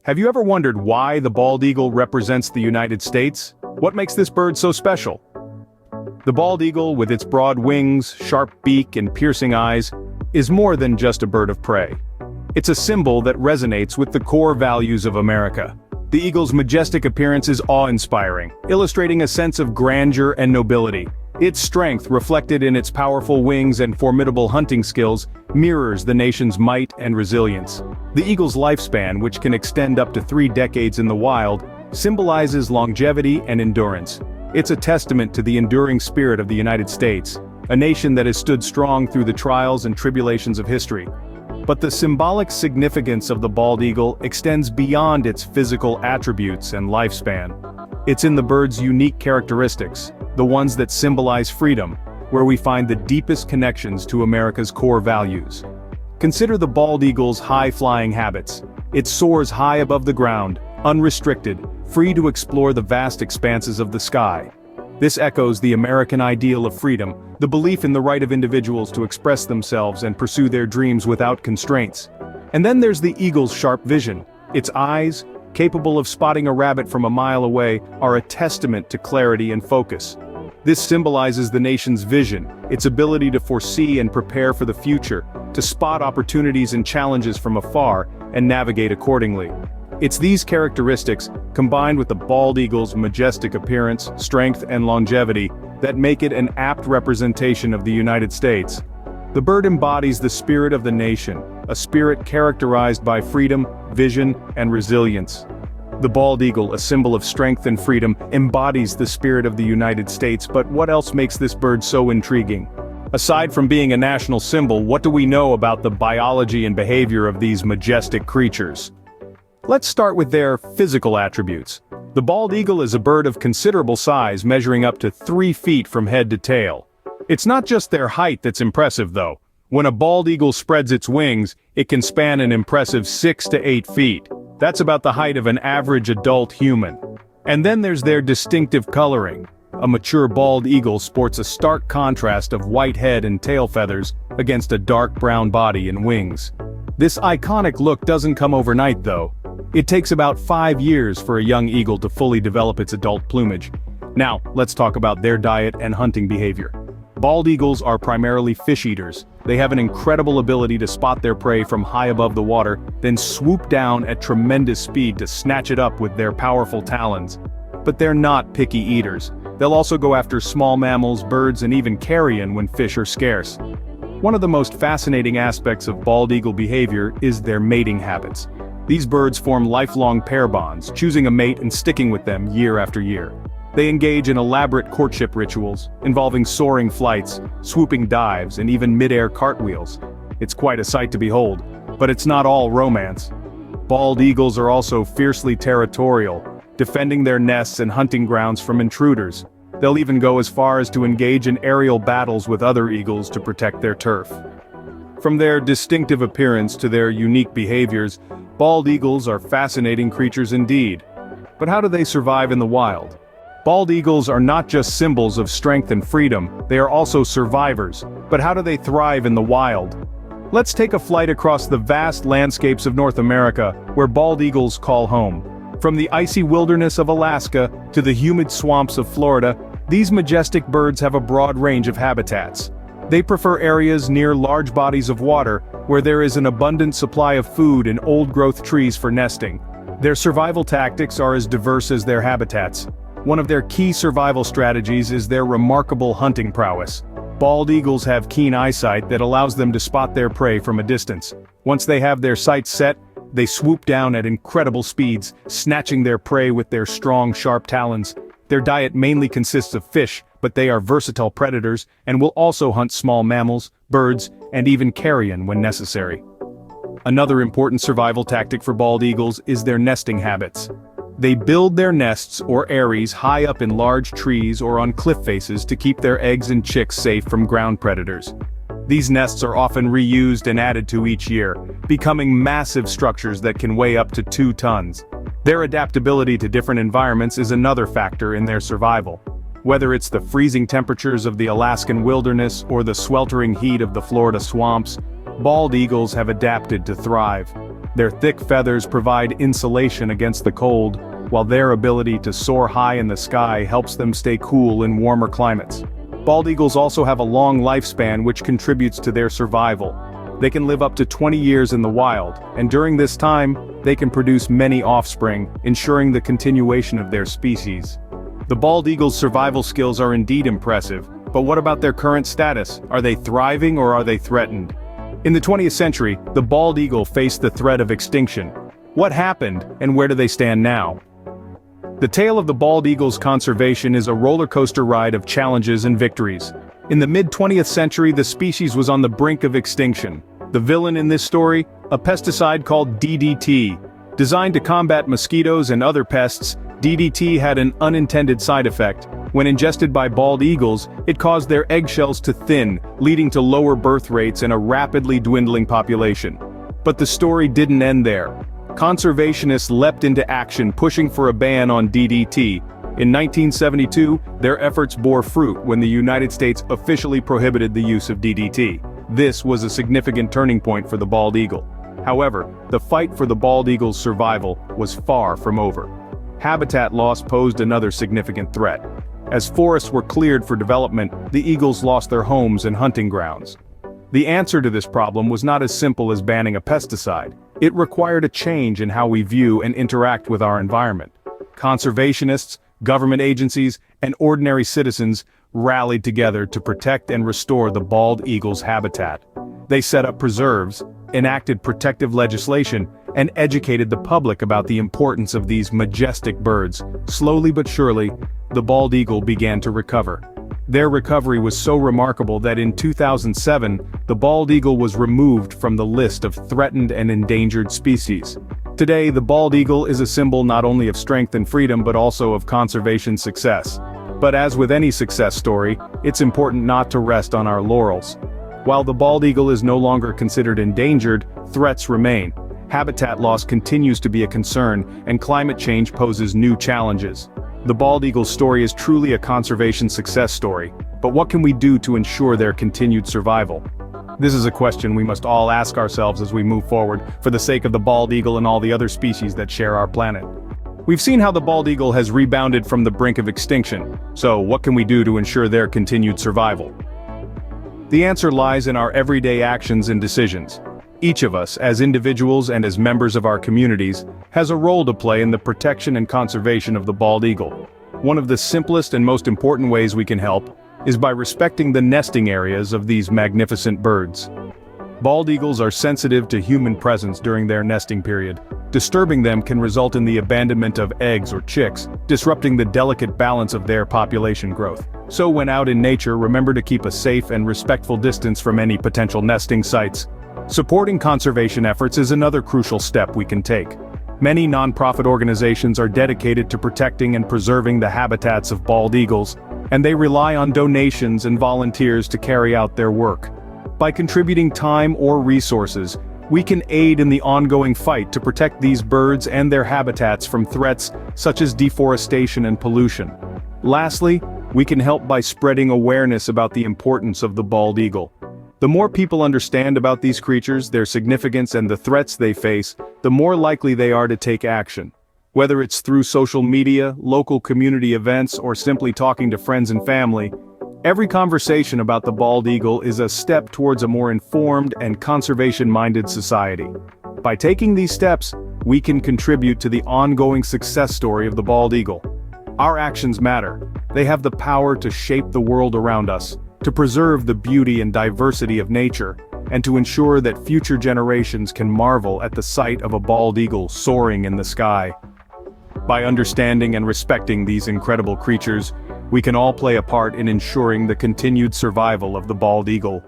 Have you ever wondered why the bald eagle represents the United States? What makes this bird so special? The bald eagle, with its broad wings, sharp beak, and piercing eyes, is more than just a bird of prey. It's a symbol that resonates with the core values of America. The eagle's majestic appearance is awe-inspiring, illustrating a sense of grandeur and nobility. Its strength, reflected in its powerful wings and formidable hunting skills, mirrors the nation's might and resilience. The eagle's lifespan, which can extend up to 3 decades in the wild, symbolizes longevity and endurance. It's a testament to the enduring spirit of the United States, a nation that has stood strong through the trials and tribulations of history. But the symbolic significance of the bald eagle extends beyond its physical attributes and lifespan. It's in the bird's unique characteristics, the ones that symbolize freedom, where we find the deepest connections to America's core values. Consider the bald eagle's high-flying habits. It soars high above the ground, unrestricted, free to explore the vast expanses of the sky. This echoes the American ideal of freedom, the belief in the right of individuals to express themselves and pursue their dreams without constraints. And then there's the eagle's sharp vision. Its eyes, capable of spotting a rabbit from a mile away, are a testament to clarity and focus. This symbolizes the nation's vision, its ability to foresee and prepare for the future, to spot opportunities and challenges from afar, and navigate accordingly. It's these characteristics, combined with the bald eagle's majestic appearance, strength, and longevity, that make it an apt representation of the United States. The bird embodies the spirit of the nation, a spirit characterized by freedom, vision, and resilience. The bald eagle, a symbol of strength and freedom, embodies the spirit of the United States, but what else makes this bird so intriguing? Aside from being a national symbol, what do we know about the biology and behavior of these majestic creatures? Let's start with their physical attributes. The bald eagle is a bird of considerable size, measuring up to 3 feet from head to tail. It's not just their height that's impressive though. When a bald eagle spreads its wings, it can span an impressive 6 to 8 feet. That's about the height of an average adult human. And then there's their distinctive coloring. A mature bald eagle sports a stark contrast of white head and tail feathers against a dark brown body and wings. This iconic look doesn't come overnight though. It takes about 5 years for a young eagle to fully develop its adult plumage. Now, let's talk about their diet and hunting behavior. Bald eagles are primarily fish eaters. They have an incredible ability to spot their prey from high above the water, then swoop down at tremendous speed to snatch it up with their powerful talons. But they're not picky eaters. They'll also go after small mammals, birds, and even carrion when fish are scarce. One of the most fascinating aspects of bald eagle behavior is their mating habits. These birds form lifelong pair bonds, choosing a mate and sticking with them year after year. They engage in elaborate courtship rituals, involving soaring flights, swooping dives, and even mid-air cartwheels. It's quite a sight to behold, but it's not all romance. Bald eagles are also fiercely territorial, defending their nests and hunting grounds from intruders. They'll even go as far as to engage in aerial battles with other eagles to protect their turf. From their distinctive appearance to their unique behaviors, bald eagles are fascinating creatures indeed. But how do they survive in the wild? Bald eagles are not just symbols of strength and freedom, they are also survivors. But how do they thrive in the wild? Let's take a flight across the vast landscapes of North America, where bald eagles call home. From the icy wilderness of Alaska to the humid swamps of Florida, these majestic birds have a broad range of habitats. They prefer areas near large bodies of water, where there is an abundant supply of food and old-growth trees for nesting. Their survival tactics are as diverse as their habitats. One of their key survival strategies is their remarkable hunting prowess. Bald eagles have keen eyesight that allows them to spot their prey from a distance. Once they have their sights set, they swoop down at incredible speeds, snatching their prey with their strong, sharp talons. Their diet mainly consists of fish, but they are versatile predators and will also hunt small mammals, birds, and even carrion when necessary. Another important survival tactic for bald eagles is their nesting habits. They build their nests or eyries high up in large trees or on cliff faces to keep their eggs and chicks safe from ground predators. These nests are often reused and added to each year, becoming massive structures that can weigh up to 2 tons. Their adaptability to different environments is another factor in their survival. Whether it's the freezing temperatures of the Alaskan wilderness or the sweltering heat of the Florida swamps, bald eagles have adapted to thrive. Their thick feathers provide insulation against the cold, while their ability to soar high in the sky helps them stay cool in warmer climates. Bald eagles also have a long lifespan, which contributes to their survival. They can live up to 20 years in the wild, and during this time, they can produce many offspring, ensuring the continuation of their species. The bald eagle's survival skills are indeed impressive, but what about their current status? Are they thriving or are they threatened? In the 20th century, the bald eagle faced the threat of extinction. What happened, and where do they stand now? The tale of the bald eagle's conservation is a roller coaster ride of challenges and victories. In the mid-20th century, the species was on the brink of extinction. The villain in this story? A pesticide called DDT. Designed to combat mosquitoes and other pests, DDT had an unintended side effect. When ingested by bald eagles, it caused their eggshells to thin, leading to lower birth rates and a rapidly dwindling population. But the story didn't end there. Conservationists leapt into action, pushing for a ban on DDT. In 1972, their efforts bore fruit when the United States officially prohibited the use of DDT. This was a significant turning point for the bald eagle. However, the fight for the bald eagle's survival was far from over. Habitat loss posed another significant threat. As forests were cleared for development, the eagles lost their homes and hunting grounds. The answer to this problem was not as simple as banning a pesticide. It required a change in how we view and interact with our environment. Conservationists, government agencies, and ordinary citizens rallied together to protect and restore the bald eagle's habitat. They set up preserves, enacted protective legislation, and educated the public about the importance of these majestic birds. Slowly but surely, the bald eagle began to recover. Their recovery was so remarkable that in 2007, the bald eagle was removed from the list of threatened and endangered species. Today, the bald eagle is a symbol not only of strength and freedom but also of conservation success. But as with any success story, it's important not to rest on our laurels. While the bald eagle is no longer considered endangered, threats remain. Habitat loss continues to be a concern, and climate change poses new challenges. The bald eagle's story is truly a conservation success story, but what can we do to ensure their continued survival? This is a question we must all ask ourselves as we move forward, for the sake of the bald eagle and all the other species that share our planet. We've seen how the bald eagle has rebounded from the brink of extinction, so what can we do to ensure their continued survival? The answer lies in our everyday actions and decisions. Each of us, as individuals and as members of our communities, has a role to play in the protection and conservation of the bald eagle. One of the simplest and most important ways we can help is by respecting the nesting areas of these magnificent birds. Bald eagles are sensitive to human presence during their nesting period. Disturbing them can result in the abandonment of eggs or chicks, disrupting the delicate balance of their population growth. So when out in nature, remember to keep a safe and respectful distance from any potential nesting sites. Supporting conservation efforts is another crucial step we can take. Many nonprofit organizations are dedicated to protecting and preserving the habitats of bald eagles, and they rely on donations and volunteers to carry out their work. By contributing time or resources, we can aid in the ongoing fight to protect these birds and their habitats from threats such as deforestation and pollution. Lastly, we can help by spreading awareness about the importance of the bald eagle. The more people understand about these creatures, their significance, and the threats they face, the more likely they are to take action. Whether it's through social media, local community events, or simply talking to friends and family, every conversation about the bald eagle is a step towards a more informed and conservation-minded society. By taking these steps, we can contribute to the ongoing success story of the bald eagle. Our actions matter. They have the power to shape the world around us, to preserve the beauty and diversity of nature, and to ensure that future generations can marvel at the sight of a bald eagle soaring in the sky. By understanding and respecting these incredible creatures, we can all play a part in ensuring the continued survival of the bald eagle.